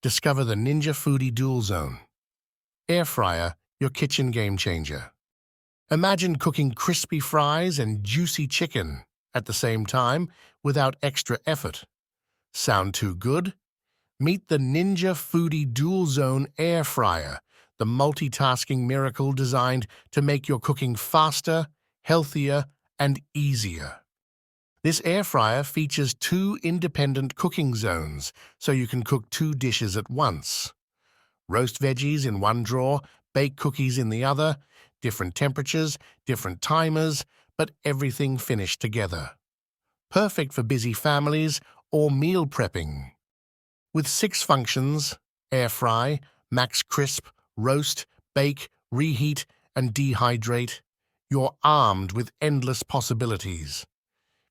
Discover the Ninja Foodi Dual Zone Air Fryer, your kitchen game changer. Imagine cooking crispy fries and juicy chicken at the same time without extra effort. Sound too good? Meet the Ninja Foodi Dual Zone Air Fryer, the multitasking miracle designed to make your cooking faster, healthier, and easier. This air fryer features 2 independent cooking zones, so you can cook 2 dishes at once. Roast veggies in one drawer, bake cookies in the other, different temperatures, different timers, but everything finished together. Perfect for busy families or meal prepping. With 6 functions, air fry, max crisp, roast, bake, reheat, and dehydrate, you're armed with endless possibilities.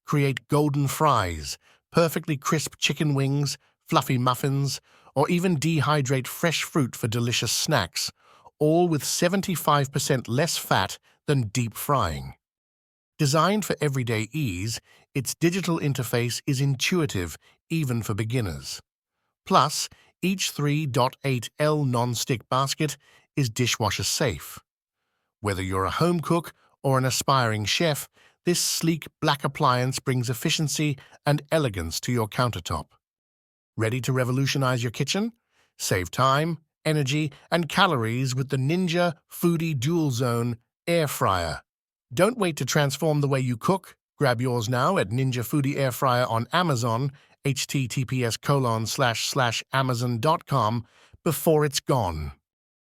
Create golden fries, perfectly crisp chicken wings, fluffy muffins, or even dehydrate fresh fruit for delicious snacks, all with 75% less fat than deep frying. Designed for everyday ease, its digital interface is intuitive even for beginners. Plus, each 3.8L non-stick basket is dishwasher safe. Whether you're a home cook or an aspiring chef, this sleek black appliance brings efficiency and elegance to your countertop. Ready to revolutionize your kitchen? Save time, energy, and calories with the Ninja Foodi Dual Zone Air Fryer. Don't wait to transform the way you cook. Grab yours now at Ninja Foodi Air Fryer on Amazon, https://amazon.com, before it's gone.